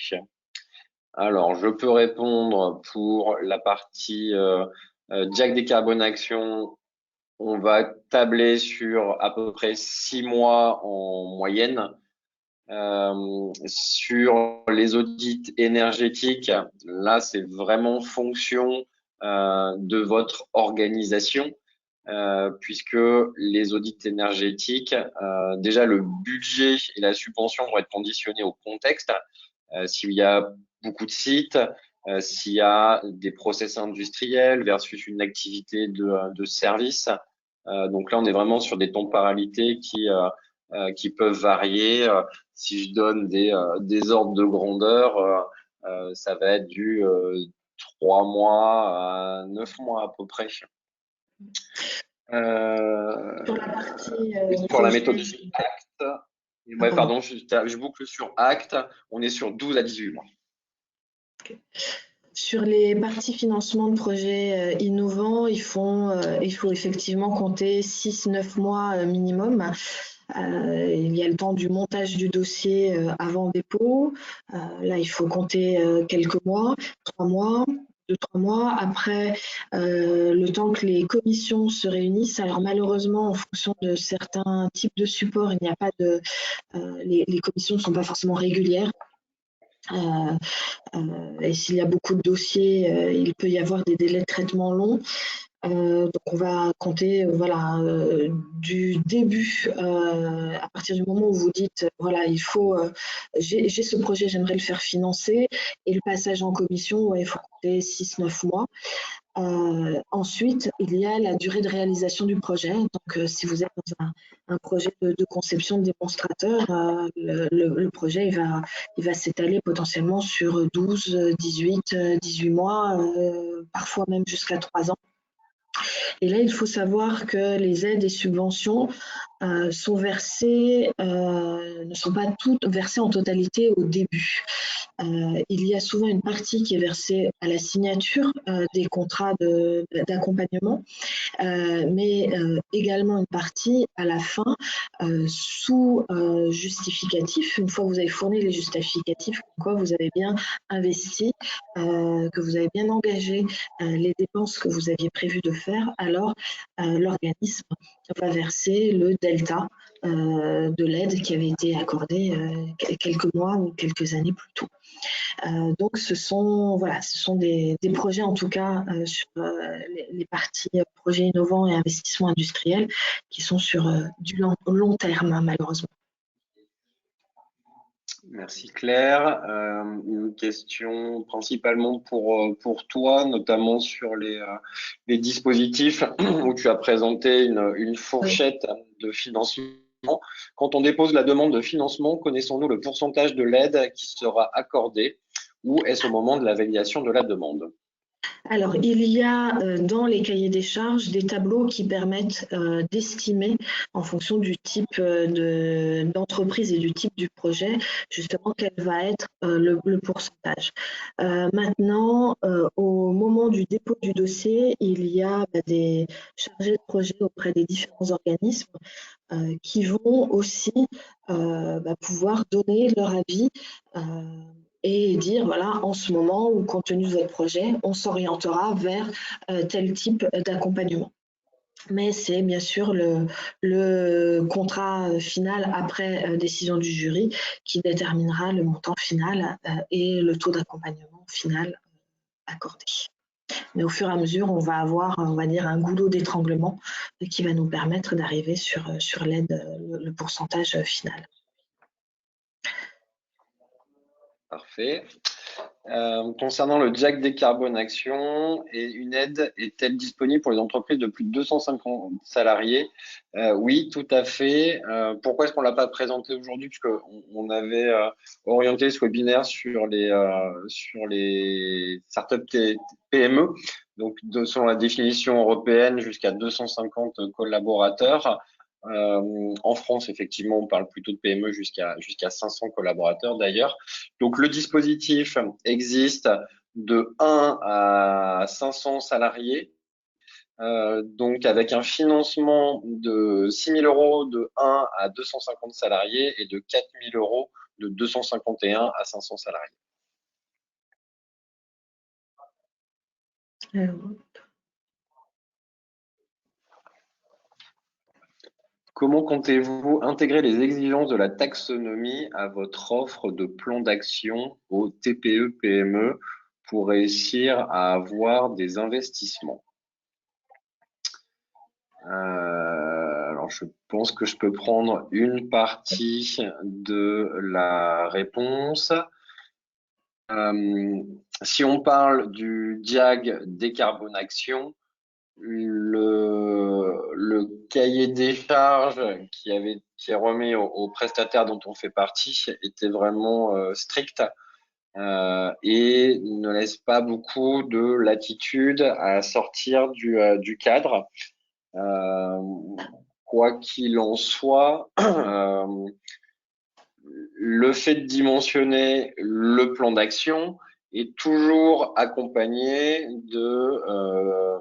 Alors, je peux répondre pour la partie Diag Décarbonation. On va tabler sur à peu près 6 mois en moyenne. Sur les audits énergétiques, là, c'est vraiment fonction de votre organisation. Puisque les audits énergétiques, déjà le budget et la subvention vont être conditionnés au contexte. S'il y a beaucoup de sites, s'il y a des process industriels versus une activité de service. Donc là, on est vraiment sur des temporalités qui peuvent varier. Si je donne des ordres de grandeur, ça va être du 3 mois à 9 mois à peu près. Sur la partie pour la projet, méthodologie ACT, ouais, pardon, je boucle sur ACT, on est sur 12 à 18 mois. Okay. Sur les parties financement de projets innovants, il faut effectivement compter 6-9 mois minimum. Il y a le temps du montage du dossier avant dépôt. Là, il faut compter quelques mois, 3 mois. 2-3 mois. Après, le temps que les commissions se réunissent. Alors malheureusement, en fonction de certains types de supports, il n'y a pas de, les commissions ne sont pas forcément régulières. Et s'il y a beaucoup de dossiers, il peut y avoir des délais de traitement longs. Donc on va compter du début, à partir du moment où vous dites voilà, il faut j'ai ce projet, j'aimerais le faire financer, et le passage en commission, ouais, il faut compter 6-9 mois. Ensuite, il y a la durée de réalisation du projet. Donc, si vous êtes dans un projet de conception de démonstrateur, le projet il va s'étaler potentiellement sur 12, 18, 18 mois, parfois même jusqu'à 3 ans. Et là, il faut savoir que les aides et subventions sont versées, ne sont pas toutes versées en totalité au début. Il y a souvent une partie qui est versée à la signature des contrats d'accompagnement, mais également une partie à la fin sous justificatif. Une fois que vous avez fourni les justificatifs, comme quoi vous avez bien investi, que vous avez bien engagé les dépenses que vous aviez prévu de faire, alors l'organisme va verser le delta de l'aide qui avait été accordée quelques mois ou quelques années plus tôt. Donc ce sont des projets en tout cas sur les parties projets innovants et investissements industriels qui sont sur du long terme malheureusement. Merci Claire. Une question principalement pour toi, notamment sur les dispositifs où tu as présenté une fourchette de financement. Quand on dépose la demande de financement, connaissons-nous le pourcentage de l'aide qui sera accordée ou est-ce au moment de la validation de la demande? Alors, il y a dans les cahiers des charges des tableaux qui permettent d'estimer, en fonction du type d'entreprise et du type du projet, justement quel va être le pourcentage. Maintenant, au moment du dépôt du dossier, il y a des chargés de projet auprès des différents organismes qui vont aussi pouvoir donner leur avis et dire, voilà, en ce moment ou compte tenu de votre projet, on s'orientera vers tel type d'accompagnement. Mais c'est bien sûr le contrat final après décision du jury qui déterminera le montant final et le taux d'accompagnement final accordé. Mais au fur et à mesure, on va avoir, on va dire, un goulot d'étranglement qui va nous permettre d'arriver sur l'aide, le pourcentage final. Parfait. Concernant le Jack Décarbone Action, une aide est-elle disponible pour les entreprises de plus de 250 salariés? Oui, tout à fait. Pourquoi est-ce qu'on l'a pas présenté aujourd'hui? Puisqu'on avait orienté ce webinaire sur les startups PME, donc selon la définition européenne, jusqu'à 250 collaborateurs. En France, effectivement, on parle plutôt de PME jusqu'à 500 collaborateurs d'ailleurs. Donc, le dispositif existe de 1 à 500 salariés, donc avec un financement de 6 000 euros de 1 à 250 salariés et de 4 000 euros de 251 à 500 salariés. Comment comptez-vous intégrer les exigences de la taxonomie à votre offre de plan d'action aux TPE-PME pour réussir à avoir des investissements? Alors, je pense que je peux prendre une partie de la réponse. Si on parle du DIAG Décarbone Action, le cahier des charges qui est remis aux prestataires dont on fait partie était vraiment strict et ne laisse pas beaucoup de latitude à sortir du cadre. Quoi qu'il en soit, le fait de dimensionner le plan d'action est toujours accompagné de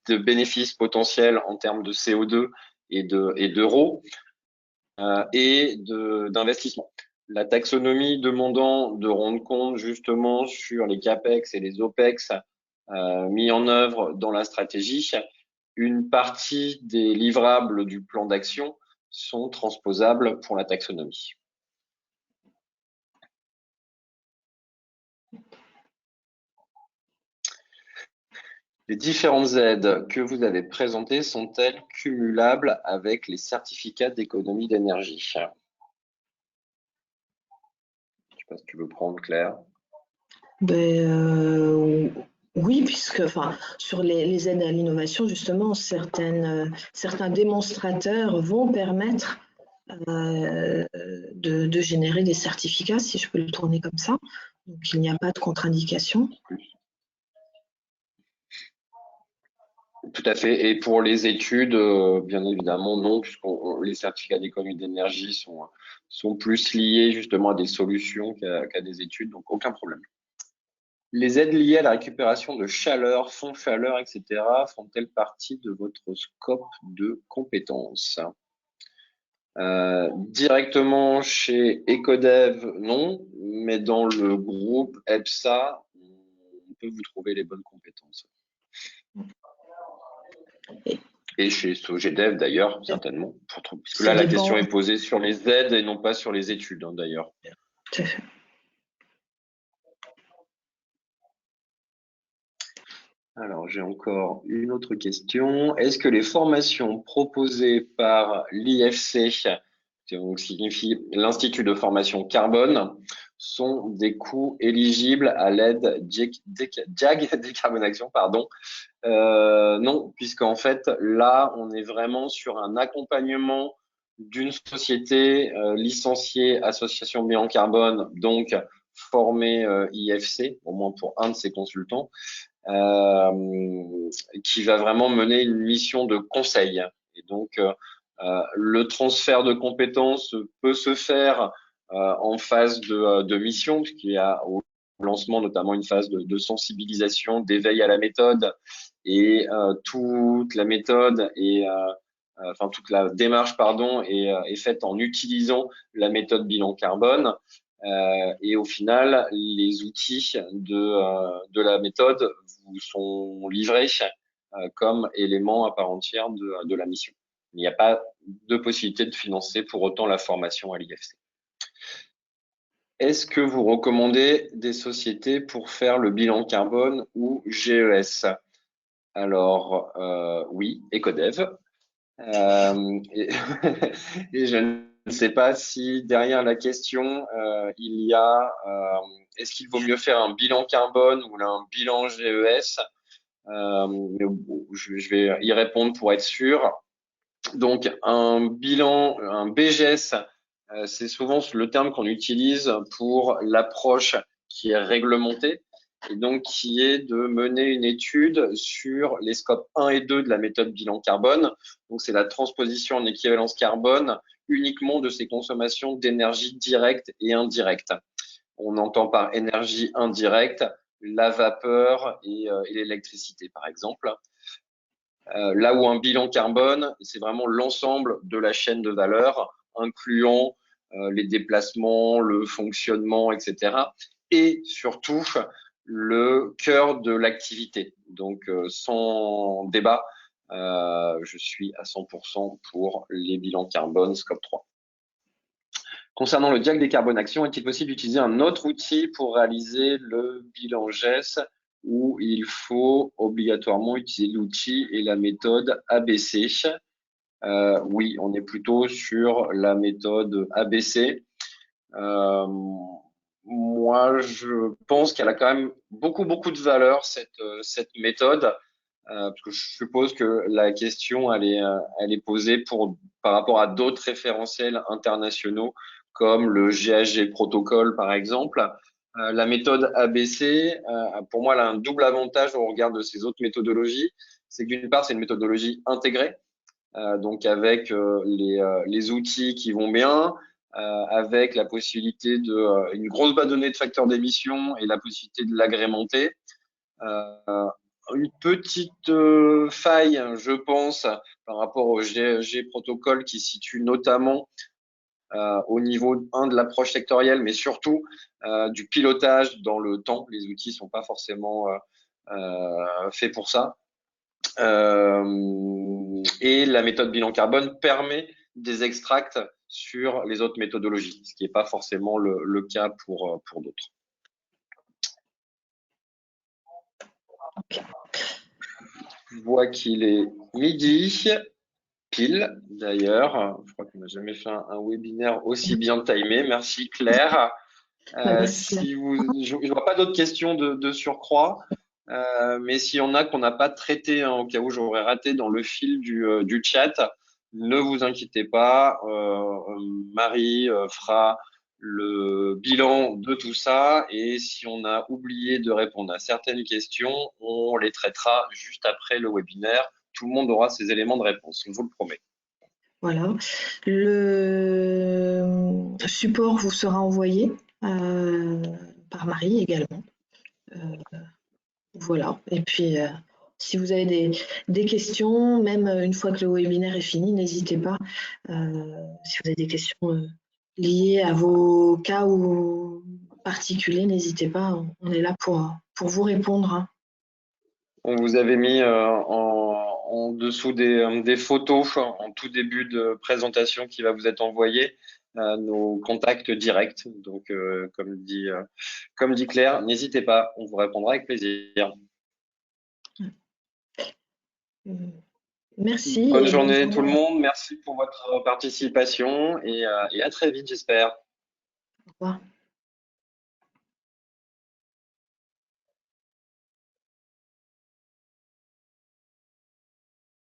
bénéfices potentiels en termes de CO2 et d'euros et d'investissement. La taxonomie demandant de rendre compte justement sur les CAPEX et les OPEX mis en œuvre dans la stratégie, une partie des livrables du plan d'action sont transposables pour la taxonomie. Les différentes aides que vous avez présentées sont-elles cumulables avec les certificats d'économie d'énergie? Je ne sais pas si tu veux prendre, Claire. Oui, puisque sur les aides à l'innovation, justement, certains démonstrateurs vont permettre de générer des certificats, si je peux le tourner comme ça. Donc, il n'y a pas de contre-indication. Tout à fait. Et pour les études, bien évidemment, non, puisque les certificats d'économie d'énergie sont plus liés justement à des solutions qu'à des études, donc aucun problème. Les aides liées à la récupération de chaleur, fonds chaleur, etc., font-elles partie de votre scope de compétences? Directement chez Ecodev, non, mais dans le groupe EPSA, on peut vous trouver les bonnes compétences. Et chez Sogedev d'ailleurs, certainement, puisque là la question est posée sur les aides et non pas sur les études, hein, d'ailleurs. Tout à fait. Alors, j'ai encore une autre question. Est-ce que les formations proposées par l'IFC, qui signifie l'Institut de formation carbone, sont des coûts éligibles à l'aide JAG décarbonation, pardon? Non, puisqu'en fait, là, on est vraiment sur un accompagnement d'une société licenciée Association Bilan Carbone, donc formée IFC, au moins pour un de ses consultants, qui va vraiment mener une mission de conseil. Et donc, le transfert de compétences peut se faire en phase de mission, puisqu'il y a au lancement notamment une phase de sensibilisation, d'éveil à la méthode, et toute la méthode et enfin toute la démarche pardon est faite en utilisant la méthode bilan carbone. Et au final, les outils de la méthode vous sont livrés comme éléments à part entière de la mission. Il n'y a pas de possibilité de financer pour autant la formation à l'IFC. Est-ce que vous recommandez des sociétés pour faire le bilan carbone ou GES? Alors, oui, Ecodev. Et, et je ne sais pas si derrière la question, il y a est-ce qu'il vaut mieux faire un bilan carbone ou un bilan GES? Mais je vais y répondre pour être sûr. Donc, un bilan, un BGS, c'est souvent le terme qu'on utilise pour l'approche qui est réglementée et donc qui est de mener une étude sur les scopes 1 et 2 de la méthode bilan carbone. Donc, c'est la transposition en équivalence carbone uniquement de ces consommations d'énergie directe et indirecte. On entend par énergie indirecte la vapeur et l'électricité, par exemple. Là où un bilan carbone, c'est vraiment l'ensemble de la chaîne de valeur, incluant les déplacements, le fonctionnement, etc. Et surtout, le cœur de l'activité. Donc, sans débat, je suis à 100% pour les bilans carbone Scope 3. Concernant le diag décarbonation, est-il possible d'utiliser un autre outil pour réaliser le bilan GES où il faut obligatoirement utiliser l'outil et la méthode ABC? Oui, on est plutôt sur la méthode ABC. Moi, je pense qu'elle a quand même beaucoup de valeur, cette méthode, parce que je suppose que la question, elle est posée par rapport à d'autres référentiels internationaux, comme le GHG protocole, par exemple. La méthode ABC, pour moi, elle a un double avantage au regard de ces autres méthodologies. C'est que d'une part, c'est une méthodologie intégrée, donc avec les outils qui vont bien, avec la possibilité une grosse base de données de facteurs d'émission et la possibilité de l'agrémenter. Une petite faille, je pense, par rapport au GHG protocole qui se situe notamment au niveau de l'approche sectorielle, mais surtout du pilotage dans le temps. Les outils sont pas forcément faits pour ça. Et la méthode bilan carbone permet des extracts sur les autres méthodologies, ce qui n'est pas forcément le cas pour d'autres. Okay. Je vois qu'il est midi, pile d'ailleurs. Je crois qu'on n'a jamais fait un webinaire aussi bien timé. Merci Claire. Merci. Je ne vois pas d'autres questions de surcroît, mais s'il y en a qu'on n'a pas traité, hein, au cas où j'aurais raté dans le fil du chat, ne vous inquiétez pas. Marie fera le bilan de tout ça et si on a oublié de répondre à certaines questions, on les traitera juste après le webinaire tout le monde aura ces éléments de réponse, on vous le promet. Voilà. Le support vous sera envoyé par Marie également. Voilà. Et puis, si vous avez des questions, même une fois que le webinaire est fini, n'hésitez pas. Si vous avez des questions liées à vos cas ou particuliers, n'hésitez pas. On est là pour vous répondre, hein. On vous avait mis en dessous des photos en tout début de présentation qui va vous être envoyé nos contacts directs. Donc, comme dit Claire, n'hésitez pas, on vous répondra avec plaisir. Merci Bonne et bonne journée tout le journée. monde, merci pour votre participation et à très vite, j'espère. Au revoir.